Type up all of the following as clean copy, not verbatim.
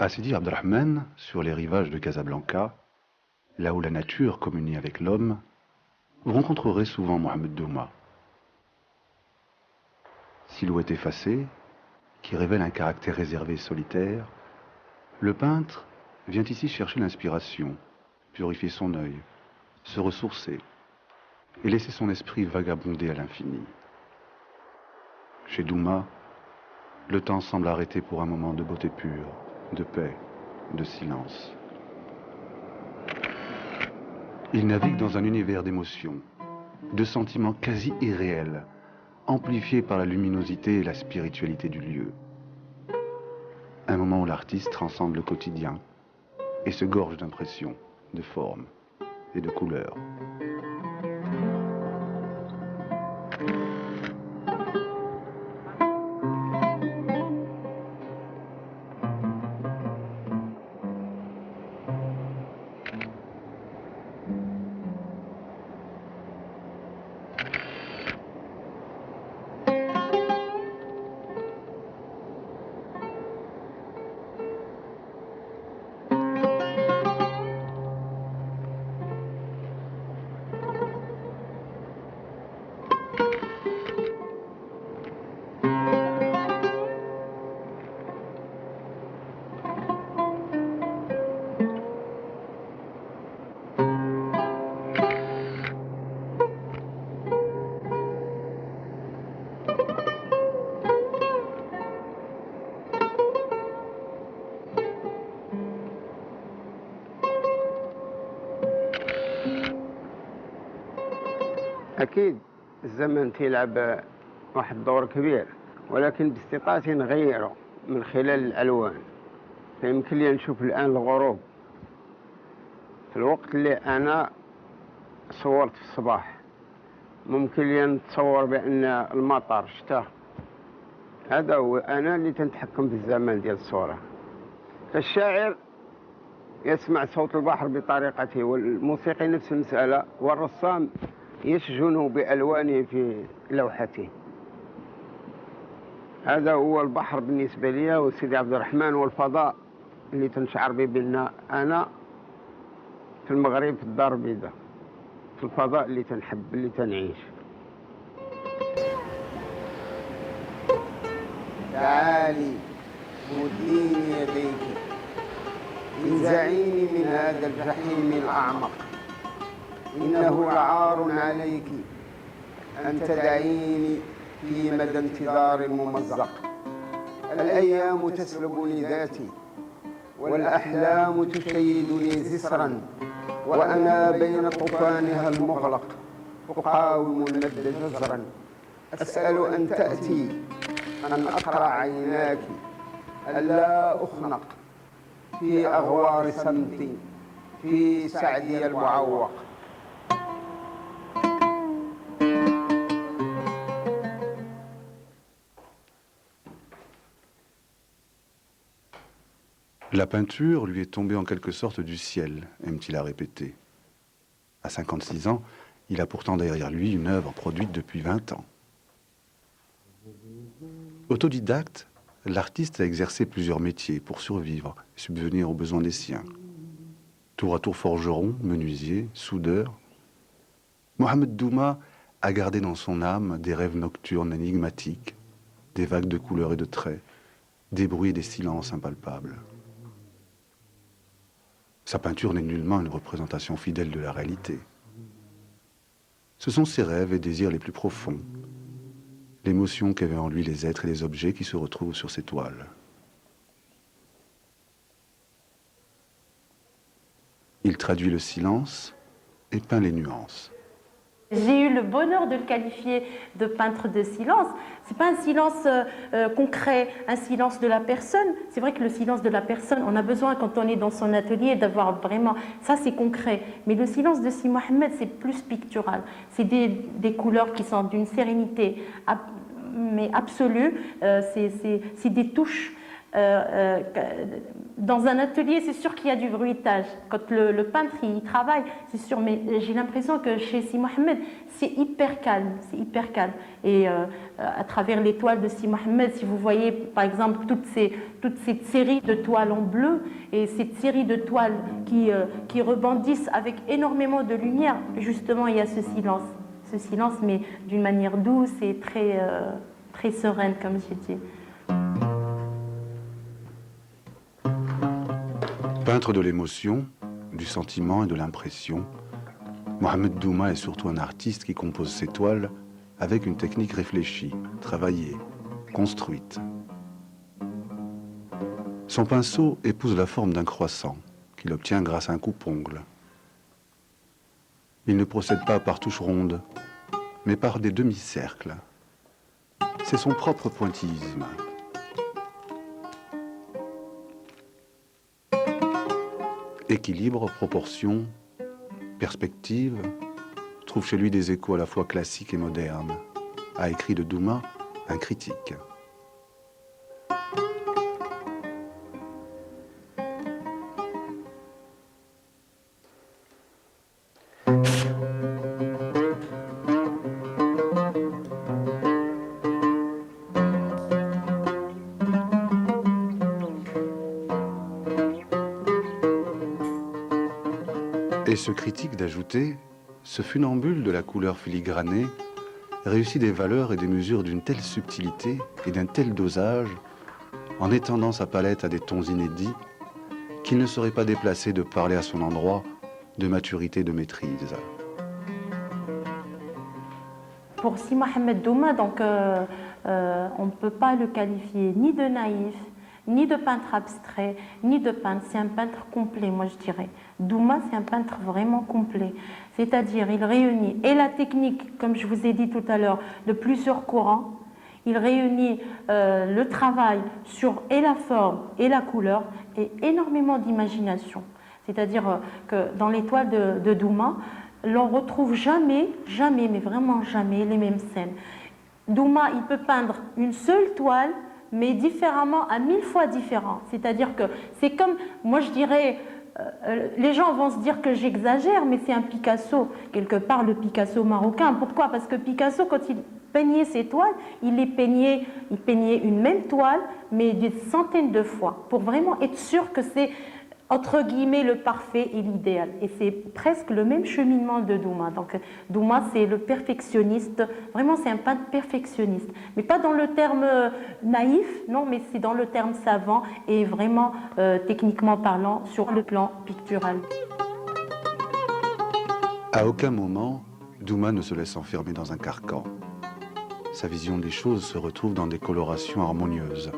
À Sidi Abdelrahman, sur les rivages de Casablanca, là où la nature communie avec l'homme, vous rencontrerez souvent Mohamed Douma. Silhouette effacée, qui révèle un caractère réservé et solitaire, le peintre vient ici chercher l'inspiration, purifier son œil, se ressourcer et laisser son esprit vagabonder à l'infini. Chez Douma, le temps semble arrêté pour un moment de beauté pure, de paix, de silence. Il navigue dans un univers d'émotions, de sentiments quasi irréels, amplifiés par la luminosité et la spiritualité du lieu. Un moment où l'artiste transcende le quotidien et se gorge d'impressions, de formes et de couleurs. أكيد الزمن تلعب واحد دور كبير، ولكن باستطاعتي نغيره من خلال الألوان. فيمكن لي نشوف الآن الغروب في الوقت اللي أنا صورت في الصباح، ممكن لي نتصور بأن المطر شتاء. هذا هو أنا اللي تنتحكم في الزمن ديال الصورة. فالشاعر يسمع صوت البحر بطريقته، والموسيقي نفس المسألة، والرسام يسجن بألوانه في لوحته. هذا هو البحر بالنسبة لي، وسيدي عبد الرحمن والفضاء اللي تنشعر به بأن أنا في المغرب في الدار البيضاء، في الفضاء اللي تنحب اللي تنعيش. تعالي مديني يديك انزعيني من هذا الجحيم الأعمق، إنه عار عليك أن تدعيني في مدى انتظار ممزق. الأيام تسلبني ذاتي والأحلام تشيدني زسرا، وأنا بين طوفانها المغلق أقاوم المد جزرا. أسأل أن تأتي، أن أقرع عيناك، ألا أخنق في أغوار صمتي، في سعدي المعوق. La peinture lui est tombée en quelque sorte du ciel, aime-t-il à répéter. À 56 ans, il a pourtant derrière lui une œuvre produite depuis 20 ans. Autodidacte, l'artiste a exercé plusieurs métiers pour survivre et subvenir aux besoins des siens. Tour à tour forgeron, menuisier, soudeur, Mohamed Douma a gardé dans son âme des rêves nocturnes énigmatiques, des vagues de couleurs et de traits, des bruits et des silences impalpables. Sa peinture n'est nullement une représentation fidèle de la réalité. Ce sont ses rêves et désirs les plus profonds, l'émotion qu'avaient en lui les êtres et les objets qui se retrouvent sur ses toiles. Il traduit le silence et peint les nuances. J'ai eu le bonheur de le qualifier de peintre de silence. Ce n'est pas un silence concret, un silence de la personne. C'est vrai que le silence de la personne, on a besoin quand on est dans son atelier d'avoir vraiment... Ça, c'est concret. Mais le silence de Si Mohamed, c'est plus pictural. C'est des couleurs qui sont d'une sérénité mais absolue. C'est des touches dans un atelier, c'est sûr qu'il y a du bruitage. Quand le peintre il travaille, c'est sûr, mais j'ai l'impression que chez Si Mohamed, c'est hyper calme, c'est hyper calme. Et à travers les toiles de Si Mohamed, si vous voyez par exemple toute cette série de toiles en bleu et cette série de toiles qui rebondissent avec énormément de lumière, justement il y a ce silence, mais d'une manière douce et très sereine, comme j'ai dit. Peintre de l'émotion, du sentiment et de l'impression, Mohamed Douma est surtout un artiste qui compose ses toiles avec une technique réfléchie, travaillée, construite. Son pinceau épouse la forme d'un croissant qu'il obtient grâce à un coupe-ongle. Il ne procède pas par touches rondes, mais par des demi-cercles. C'est son propre pointillisme. Équilibre, proportion, perspective, trouve chez lui des échos à la fois classiques et modernes, a écrit de Douma un critique. Et ce critique d'ajouter, ce funambule de la couleur filigranée réussit des valeurs et des mesures d'une telle subtilité et d'un tel dosage, en étendant sa palette à des tons inédits, qu'il ne serait pas déplacé de parler à son endroit de maturité, de maîtrise. Pour Si Mohamed Douma, donc, on ne peut pas le qualifier ni de naïf, ni de peintre abstrait, ni de peintre. C'est un peintre complet, moi je dirais. Douma, c'est un peintre vraiment complet. C'est-à-dire, il réunit et la technique, comme je vous ai dit tout à l'heure, de plusieurs courants. Il réunit le travail sur et la forme et la couleur et énormément d'imagination. C'est-à-dire que dans les toiles de Douma, l'on ne retrouve jamais, mais vraiment jamais les mêmes scènes. Douma, il peut peindre une seule toile, mais différemment, à 1000 fois différent. C'est-à-dire que c'est comme, moi je dirais, les gens vont se dire que j'exagère, mais c'est un Picasso, quelque part le Picasso marocain. Pourquoi? Parce que Picasso, quand il peignait ses toiles, il peignait une même toile, mais des centaines de fois, pour vraiment être sûr que c'est, entre guillemets, le parfait et l'idéal. Et c'est presque le même cheminement de Douma. Donc Douma, c'est le perfectionniste, vraiment c'est un peintre perfectionniste. Mais pas dans le terme naïf, non, mais c'est dans le terme savant et vraiment techniquement parlant sur le plan pictural. À aucun moment, Douma ne se laisse enfermer dans un carcan. Sa vision des choses se retrouve dans des colorations harmonieuses,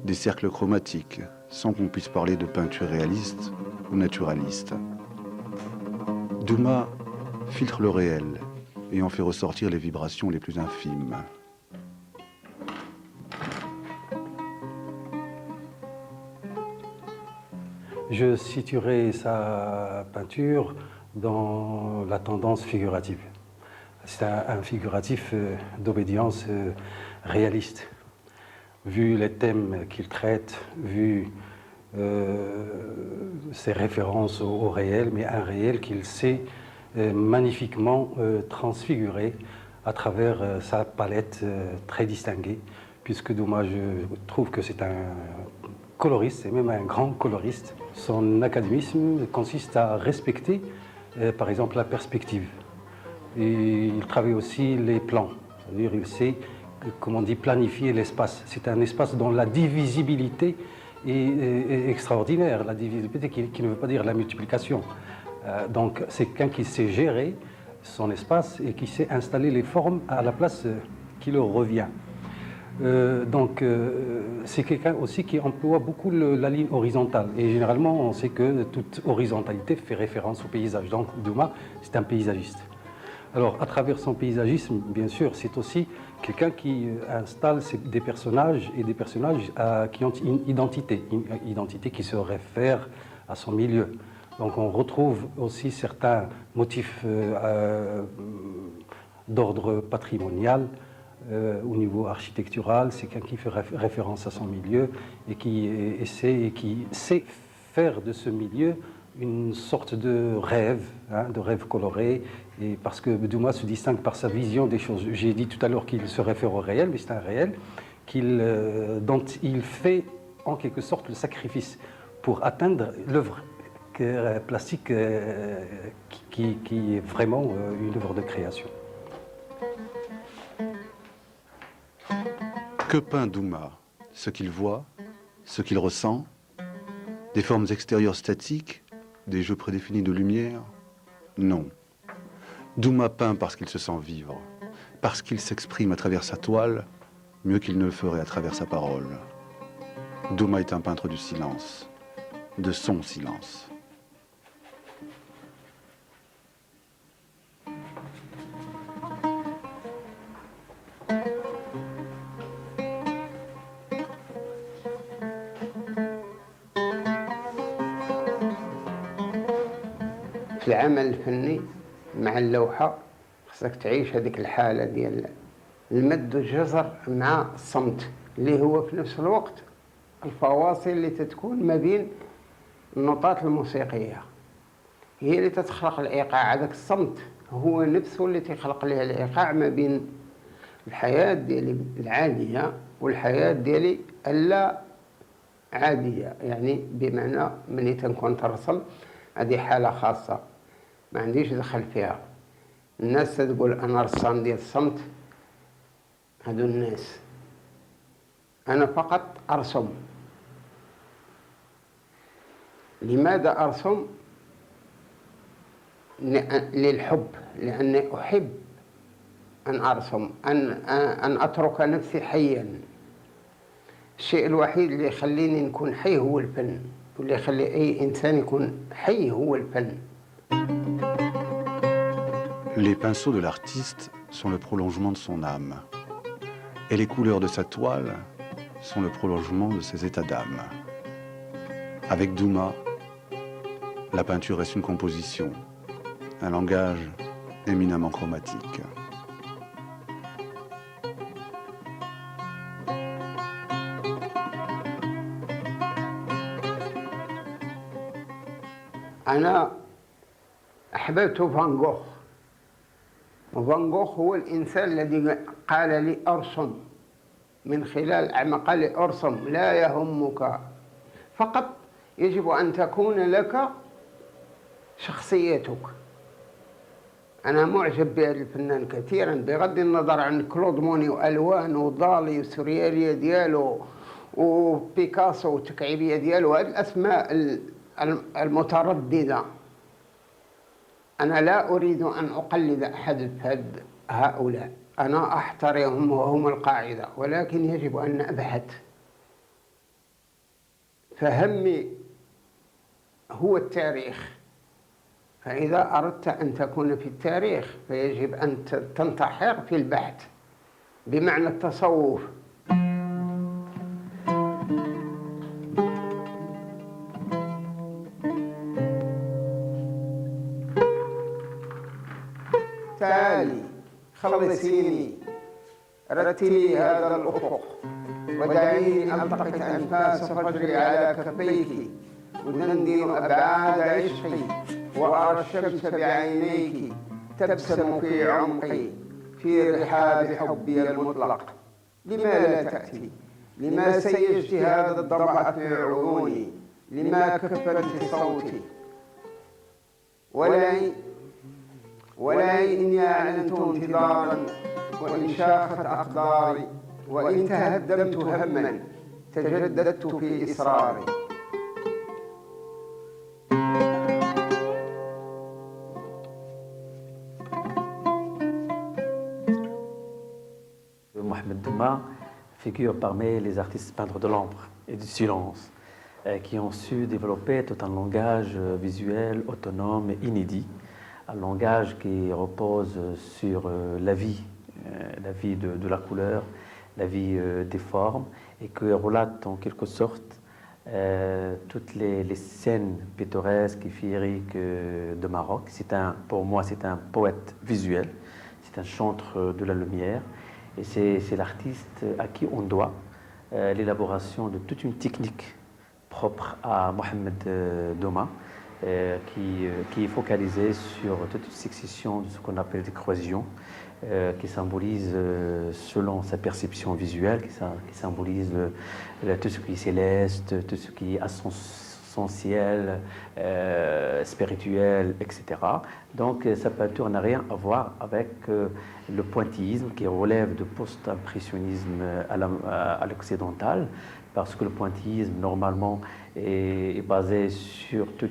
des cercles chromatiques, sans qu'on puisse parler de peinture réaliste ou naturaliste. Douma filtre le réel et en fait ressortir les vibrations les plus infimes. Je situerai sa peinture dans la tendance figurative. C'est un figuratif d'obédience réaliste. Vu les thèmes qu'il traite, vu ses références au réel, mais un réel qu'il sait magnifiquement transfigurer à travers sa palette très distinguée, puisque Douma, je trouve que c'est un coloriste, c'est même un grand coloriste. Son académisme consiste à respecter, par exemple, la perspective. Et il travaille aussi les plans, c'est-à-dire il sait, comme on dit, planifier l'espace. C'est un espace dont la divisibilité est extraordinaire, la divisibilité qui ne veut pas dire la multiplication. Donc c'est quelqu'un qui sait gérer son espace et qui sait installer les formes à la place qui leur revient. C'est quelqu'un aussi qui emploie beaucoup la ligne horizontale. Et généralement, on sait que toute horizontalité fait référence au paysage. Donc Douma, c'est un paysagiste. Alors, à travers son paysagisme, bien sûr, c'est aussi quelqu'un qui installe des personnages et des personnages qui ont une identité qui se réfère à son milieu. Donc, on retrouve aussi certains motifs d'ordre patrimonial au niveau architectural, c'est quelqu'un qui fait référence à son milieu et qui essaie et qui sait faire de ce milieu une sorte de rêve coloré, et parce que Douma se distingue par sa vision des choses. J'ai dit tout à l'heure qu'il se réfère au réel, mais c'est un réel dont il fait en quelque sorte le sacrifice pour atteindre l'œuvre plastique qui est vraiment une œuvre de création. Que peint Douma? Ce qu'il voit, ce qu'il ressent, des formes extérieures statiques, des jeux prédéfinis de lumière? Non. Douma peint parce qu'il se sent vivre, parce qu'il s'exprime à travers sa toile mieux qu'il ne le ferait à travers sa parole. Douma est un peintre du silence, de son silence. في العمل الفني مع اللوحة خصك تعيش هذيك الحالة ديال المد والجزر مع الصمت اللي هو في نفس الوقت الفواصل اللي تتكون ما بين النوتات الموسيقية هي اللي تتخلق الإيقاع. هذاك الصمت هو نفسه اللي تخلق لها الإيقاع ما بين الحياة ديالي العادية والحياة ديالي اللا عادية. يعني بمعنى ملي تنكون ترسم هذه حالة خاصة ما عنديش دخل فيها. الناس تقول أنا رسام ديال الصمت، هادو الناس. أنا فقط أرسم. لماذا أرسم؟ للحب، لأني أحب أن أرسم، أن أترك نفسي حيا. الشيء الوحيد اللي يخليني نكون حي هو الفن، واللي يخلي أي إنسان يكون حي هو الفن. Les pinceaux de l'artiste sont le prolongement de son âme. Et les couleurs de sa toile sont le prolongement de ses états d'âme. Avec Douma, la peinture reste une composition, un langage éminemment chromatique. أنا أحببت فان جوخ، وفان جوخ هو الإنسان الذي قال لي أرسم. من خلال عما قال لي أرسم لا يهمك، فقط يجب أن تكون لك شخصيتك. أنا معجب بهذا الفنان كثيرا بغض النظر عن كلود موني وألوان ودالي والسوريالية ديالو وبيكاسو والتكعيبية ديالو، هذه الأسماء المترددة. أنا لا أريد أن أقلد أحد هؤلاء، أنا أحترمهم وهم القاعدة، ولكن يجب أن أبحث. فهمي هو التاريخ، فإذا أردت أن تكون في التاريخ فيجب أن تنتحر في البحث بمعنى التصوف. تعالي خلصيني، رتلي هذا الأفق، ودعيني ألتقط أنفاس فجري على كفيك، ودندن أبعاد عشقي، وأرى الشمس بعينيك تبسم في عمقي في رحاب حبي المطلق. لما لا تأتي؟ لما سيجت هذا الضبع في عيوني؟ لما كفلت صوتي؟ ولا إني أعلنت انتظارا، وإن شاخت أقداري، وإن تهدمت هما تجددت في إصراري. Mohamed Douma figure parmi les artistes peintres de l'ombre et du silence qui ont su développer tout un langage visuel autonome et inédit, un langage qui repose sur la vie de la couleur, la vie des formes, et qui relate en quelque sorte toutes les scènes pittoresques et féeriques de Maroc. Pour moi, c'est un poète visuel, c'est un chantre de la lumière, Et c'est l'artiste à qui on doit l'élaboration de toute une technique propre à Mohamed Douma, qui est focalisée sur toute une succession de ce qu'on appelle des croisillons, qui symbolise, selon sa perception visuelle, qui symbolise tout ce qui est céleste, tout ce qui est essentiel, spirituel, etc. Donc sa peinture n'a rien à voir avec le pointillisme qui relève de post-impressionnisme à l'occidental, parce que le pointillisme, normalement, est basé sur tout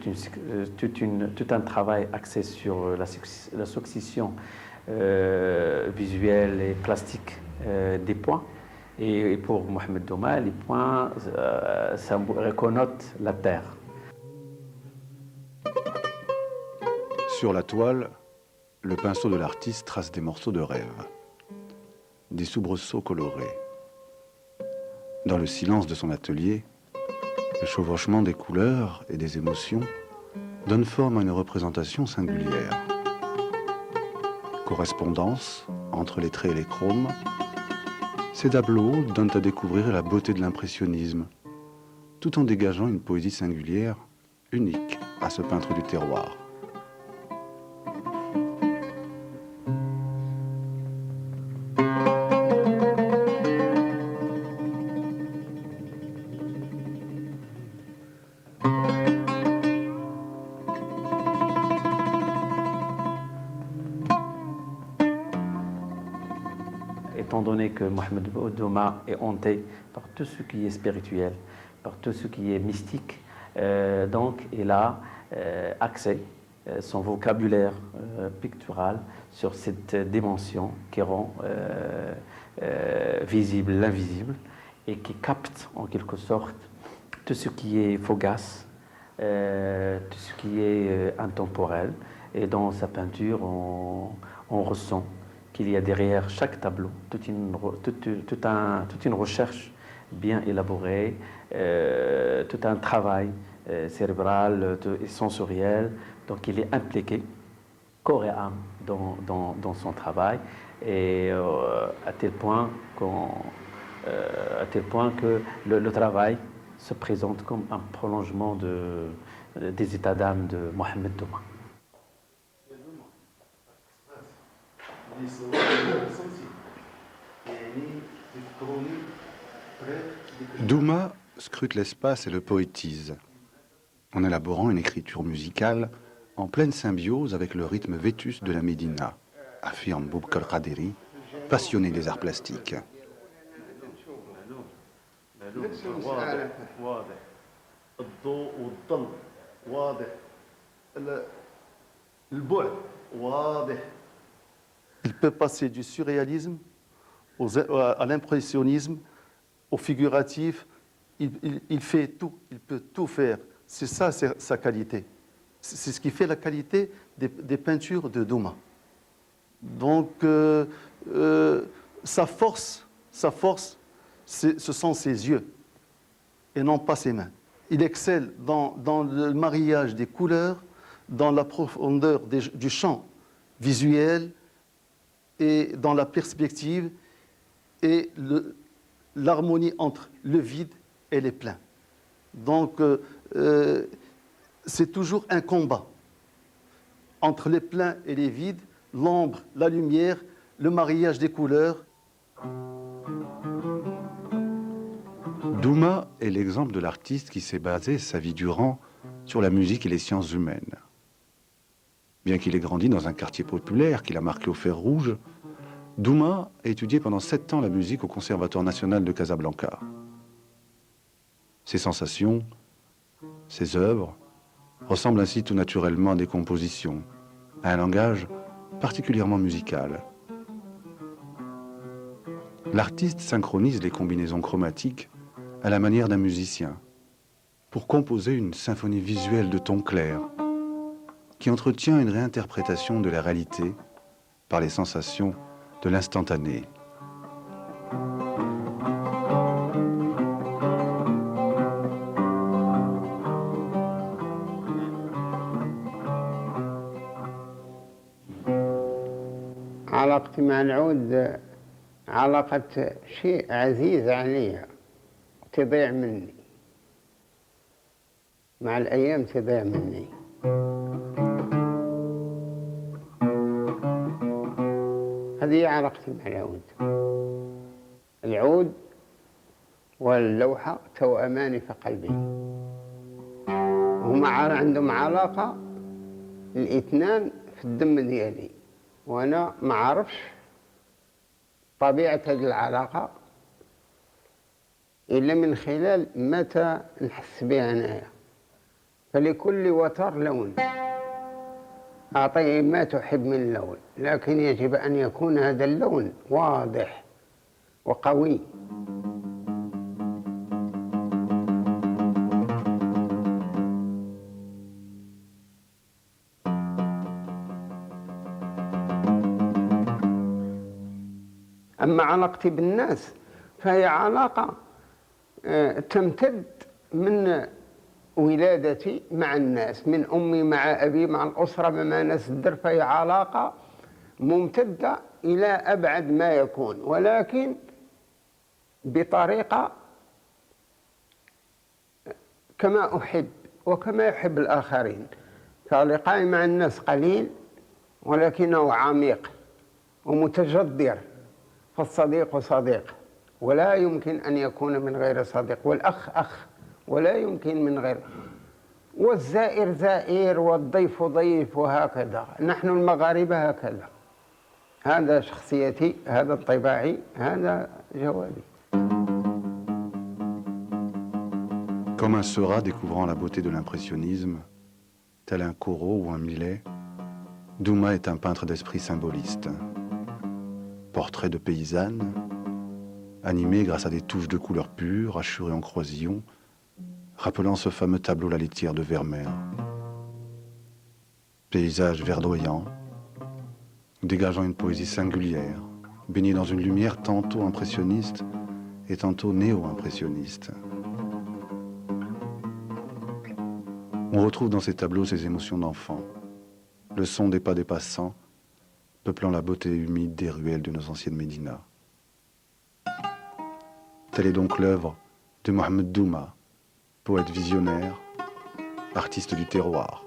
un travail axé sur la succession visuelle et plastique des points. Et pour Mohamed Douma, les points ça reconnotent la terre. Sur la toile, le pinceau de l'artiste trace des morceaux de rêve, des soubresauts colorés. Dans le silence de son atelier, le chevauchement des couleurs et des émotions donne forme à une représentation singulière. Correspondance entre les traits et les chromes, ces tableaux donnent à découvrir la beauté de l'impressionnisme, tout en dégageant une poésie singulière, unique à ce peintre du terroir. Étant donné que Mohamed Douma est hanté par tout ce qui est spirituel, par tout ce qui est mystique, donc il a axé son vocabulaire pictural sur cette dimension qui rend visible l'invisible et qui capte en quelque sorte tout ce qui est fugace, tout ce qui est intemporel. Et dans sa peinture, on ressent qu'il y a derrière chaque tableau toute une recherche bien élaborée, tout un travail cérébral et sensoriel. Donc il est impliqué corps et âme dans son travail, et à tel point que le travail se présente comme un prolongement des états d'âme de Mohamed Douma. Douma scrute l'espace et le poétise, en élaborant une écriture musicale en pleine symbiose avec le rythme vétuste de la Médina, affirme Boubkar Qaderi, passionné des arts plastiques. Il peut passer du surréalisme à l'impressionnisme, au figuratif. Il fait tout, il peut tout faire. C'est ça sa qualité. C'est ce qui fait la qualité des peintures de Douma. Donc, sa force, ce sont ses yeux et non pas ses mains. Il excelle dans le mariage des couleurs, dans la profondeur du champ visuel et dans la perspective et l'harmonie entre le vide et les pleins. Donc, c'est toujours un combat entre les pleins et les vides, l'ombre, la lumière, le mariage des couleurs. Douma est l'exemple de l'artiste qui s'est basé sa vie durant sur la musique et les sciences humaines. Bien qu'il ait grandi dans un quartier populaire qu'il a marqué au fer rouge, Douma a étudié pendant 7 ans la musique au Conservatoire national de Casablanca. Ses sensations, ses œuvres, ressemblent ainsi tout naturellement à des compositions, à un langage particulièrement musical. L'artiste synchronise les combinaisons chromatiques à la manière d'un musicien, pour composer une symphonie visuelle de tons clairs, qui entretient une réinterprétation de la réalité par les sensations de l'instantané. علاقتي مع العود علاقة شيء عزيز عليها تضيع مني، مع الأيام تضيع مني. هذه هي علاقتي مع العود. العود واللوحة توأمان في قلبي، هما عندهم علاقة الاثنان في الدم ديالي، وأنا ما عارفش طبيعة هذه العلاقة إلا من خلال متى نحس بها أنايا. فلكل وتر لون، أعطيه ما تحب من لون، لكن يجب أن يكون هذا اللون واضح وقوي. أما علاقتي بالناس فهي علاقة تمتد من ولادتي مع الناس، من أمي مع أبي مع الأسرة مع ناس الدر، فهي علاقة ممتدة إلى أبعد ما يكون، ولكن بطريقة كما أحب وكما يحب الآخرين. فلقائي مع الناس قليل ولكنه عميق ومتجذر، فالصديق صديق ولا يمكن أن يكون من غير صديق، والأخ أخ ولا يمكن من غير، والزائر زائر والضيف ضيف، وهكذا نحن المغاربة هكذا. هذا شخصيتي، هذا انطباعي، هذا جوابي. Comme un Seurat découvrant la beauté de l'impressionnisme, tel un Corot ou un Millet, Dumas est un peintre d'esprit symboliste. Portrait de paysanne, animé grâce à des touches de couleurs pures, hachurées en croisillon, rappelant ce fameux tableau La Litière de Vermeer. Paysage verdoyant, dégageant une poésie singulière, baigné dans une lumière tantôt impressionniste et tantôt néo-impressionniste. On retrouve dans ces tableaux ces émotions d'enfant, le son des pas des passants, peuplant la beauté humide des ruelles de nos anciennes médinas. Telle est donc l'œuvre de Mohamed Dumas, poète visionnaire, artiste du terroir.